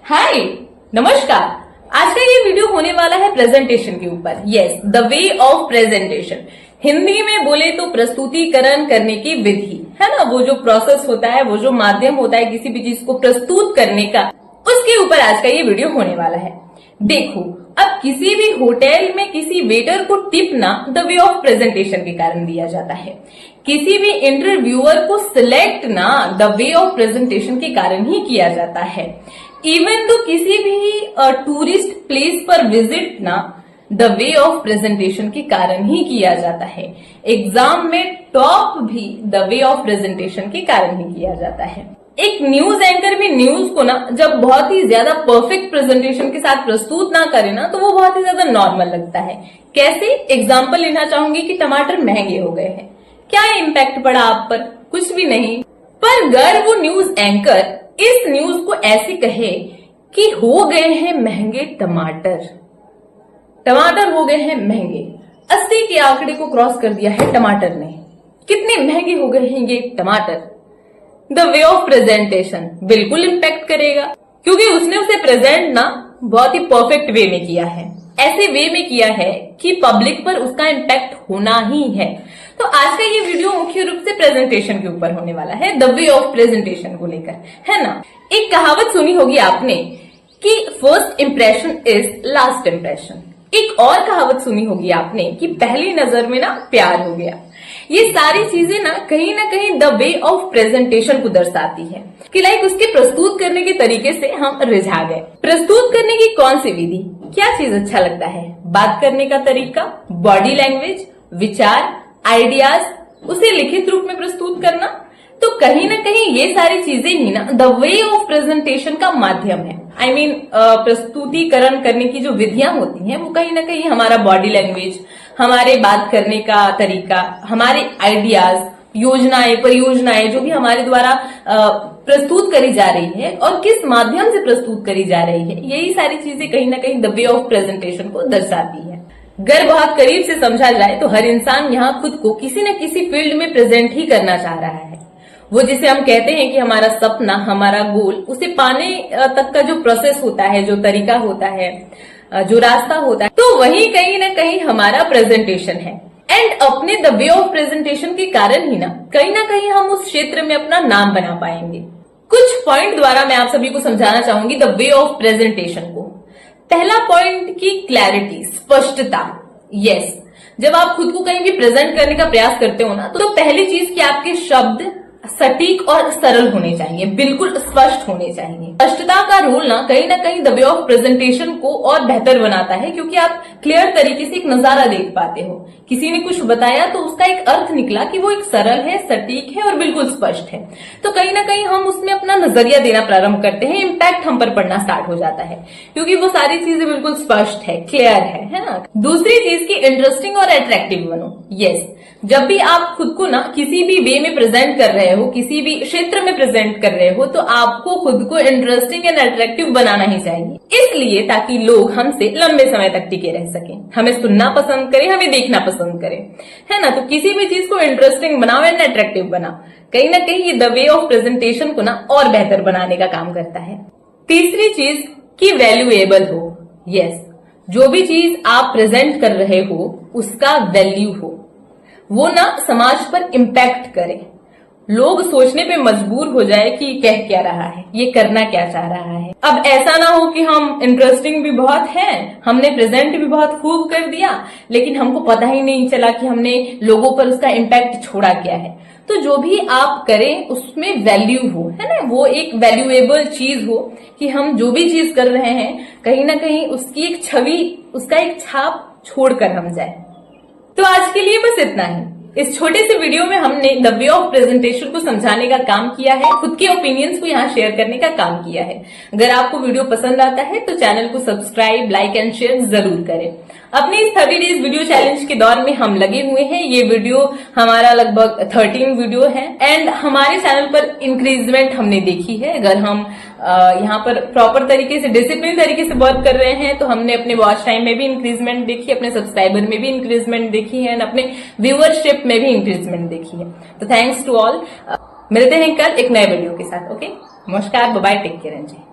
हाय, नमस्कार। आज का ये वीडियो होने वाला है प्रेजेंटेशन के ऊपर। Yes, the way of presentation. Hindi में बोले तो प्रस्तुतिकरण करने की विधि है ना, वो जो प्रोसेस होता है, वो जो माध्यम होता है किसी भी चीज को प्रस्तुत करने का, उसके ऊपर आज का ये वीडियो होने वाला है। देखो, अब किसी भी होटल में किसी वेटर को टिप ना द वे ऑफ प्रेजेंटेशन के कारण दिया जाता है। किसी भी इंटरव्यूअर को सिलेक्ट ना द वे ऑफ प्रेजेंटेशन के कारण ही किया जाता है। इवन तो किसी भी टूरिस्ट प्लेस पर विजिट ना द वे ऑफ प्रेजेंटेशन के कारण ही किया जाता है। एग्जाम में टॉप भी द वे ऑफ प्रेजेंटेशन के कारण ही किया जाता है। एक न्यूज एंकर भी न्यूज को ना जब बहुत ही ज्यादा परफेक्ट प्रेजेंटेशन के साथ प्रस्तुत ना करे ना, तो वो बहुत ही ज्यादा नॉर्मल लगता है। कैसे? एग्जाम्पल लेना चाहूंगी कि टमाटर महंगे हो गए हैं। क्या इम्पैक्ट पड़ा आप पर? कुछ भी नहीं। पर अगर वो न्यूज एंकर इस न्यूज को ऐसे कहे कि हो गए हैं महंगे टमाटर, टमाटर हो गए हैं महंगे, 80 के आंकड़े को क्रॉस कर दिया है टमाटर ने, कितने महंगे हो गए हैं ये टमाटर। द वे ऑफ प्रेजेंटेशन बिल्कुल इम्पैक्ट करेगा, क्योंकि उसने उसे प्रेजेंट ना बहुत ही परफेक्ट वे में किया है, ऐसे वे में किया है कि पब्लिक पर उसका इम्पैक्ट होना ही है। तो आज का ये वीडियो मुख्य रूप से प्रेजेंटेशन के ऊपर होने वाला है, द वे ऑफ प्रेजेंटेशन को लेकर, है ना। एक कहावत सुनी होगी आपने कि first impression is last impression. एक और कहावत सुनी होगी आपने कि पहली नजर में ना प्यार हो गया। ये सारी चीजें ना कहीं द वे ऑफ प्रेजेंटेशन को दर्शाती है कि लाइक उसके प्रस्तुत करने के तरीके से हम रिझा गए। प्रस्तुत करने की कौन सी विधि, क्या चीज अच्छा लगता है? बात करने का तरीका, बॉडी लैंग्वेज, विचार, आइडियाज, उसे लिखित रूप में प्रस्तुत करना। तो कहीं ना कहीं ये सारी चीजें ही ना द वे ऑफ प्रेजेंटेशन का माध्यम है। आई मीन प्रस्तुतिकरण करने की जो विधियां होती हैं वो कहीं ना कहीं हमारा बॉडी लैंग्वेज, हमारे बात करने का तरीका, हमारे आइडियाज, योजनाएं, परियोजनाएं जो भी हमारे द्वारा प्रस्तुत करी जा रही है और किस माध्यम से प्रस्तुत करी जा रही है, यही सारी चीजें कहीं ना कहीं द वे ऑफ प्रेजेंटेशन को दर्शाती है। अगर बहुत करीब से समझा जाए तो हर इंसान यहाँ खुद को किसी न किसी फील्ड में प्रेजेंट ही करना चाह रहा है। वो जिसे हम कहते हैं कि हमारा सपना, हमारा गोल, उसे पाने तक का जो प्रोसेस होता है, जो तरीका होता है, जो रास्ता होता है, तो वही कहीं ना कहीं हमारा प्रेजेंटेशन है। एंड अपने द वे ऑफ प्रेजेंटेशन के कारण ही ना कहीं हम उस क्षेत्र में अपना नाम बना पाएंगे। कुछ पॉइंट द्वारा मैं आप सभी को समझाना चाहूंगी द वे ऑफ प्रेजेंटेशन को। पहला पॉइंट की क्लैरिटी, स्पष्टता। यस, जब आप खुद को कहीं भी प्रेजेंट करने का प्रयास करते हो ना, तो पहली चीज कि आपके शब्द सटीक और सरल होने चाहिए, बिल्कुल स्पष्ट होने चाहिए। स्पष्टता का रोल ना कहीं द वे ऑफ प्रेजेंटेशन को और बेहतर बनाता है, क्योंकि आप क्लियर तरीके से एक नजारा देख पाते हो। किसी ने कुछ बताया तो उसका एक अर्थ निकला कि वो एक सरल है, सटीक है और बिल्कुल स्पष्ट है। तो कहीं ना कहीं हम उसमें अपना नजरिया देना प्रारंभ करते हैं, इम्पैक्ट हम पर पड़ना स्टार्ट हो जाता है, क्योंकि वो सारी चीजें बिल्कुल स्पष्ट है, क्लियर है ना। दूसरी चीज की इंटरेस्टिंग और अट्रैक्टिव बनो। यस, जब भी आप खुद को ना किसी भी वे में प्रेजेंट कर रहे हो, किसी भी क्षेत्र में प्रेजेंट कर रहे हो, तो आपको खुद को इंटरेस्टिंग एंड अट्रैक्टिव बनाना ही चाहिए, इसलिए ताकि लोग हमसे लंबे समय तक टिके रह सकें, हमें सुनना पसंद करें, हमें देखना पसंद करें, है ना। तो किसी भी चीज को इंटरेस्टिंग बनाओ एंड अट्रैक्टिव बनाओ, कहीं ना कहीं ये द वे ऑफ प्रेजेंटेशन को ना और बेहतर बनाने का काम करता है। तीसरी चीज कि वैल्यूएबल हो। यस, जो भी चीज आप प्रेजेंट कर रहे हो उसका वैल्यू हो, वो ना समाज पर इम्पैक्ट करे, लोग सोचने पे मजबूर हो जाए कि कह क्या रहा है, ये करना क्या चाह रहा है। अब ऐसा ना हो कि हम इंटरेस्टिंग भी बहुत हैं, हमने प्रेजेंट भी बहुत खूब कर दिया, लेकिन हमको पता ही नहीं चला कि हमने लोगों पर उसका इम्पैक्ट छोड़ा क्या है। तो जो भी आप करें उसमें वैल्यू हो, है ना, वो एक वैल्यूएबल चीज हो कि हम जो भी चीज कर रहे हैं कहीं ना कहीं उसकी एक छवि, उसका एक छाप छोड़कर हम जाए। तो आज के लिए बस इतना ही। इस छोटे से वीडियो में हमने द वे ऑफ प्रेजेंटेशन को समझाने का काम किया है, खुद के ओपिनियंस को यहाँ शेयर करने का काम किया है। अगर आपको वीडियो पसंद आता है तो चैनल को सब्सक्राइब, लाइक एंड शेयर जरूर करें। अपने इस 30 डेज वीडियो चैलेंज के दौर में हम लगे हुए हैं। ये वीडियो हमारा लगभग 13 वीडियो है एंड हमारे चैनल पर इंक्रीजमेंट हमने देखी है। अगर हम यहाँ पर प्रॉपर तरीके से, डिसिप्लिन तरीके से वर्क कर रहे हैं तो हमने अपने वॉच टाइम में भी इंक्रीजमेंट देखी, अपने सब्सक्राइबर में भी इंक्रीजमेंट देखी है, अपने व्यूअरशिप में भी इंक्रीजमेंट देखी है। तो थैंक्स टू ऑल। मिलते हैं कल एक नए वीडियो के साथ। ओके, नमस्कार, बाय बाय, टेक केयर।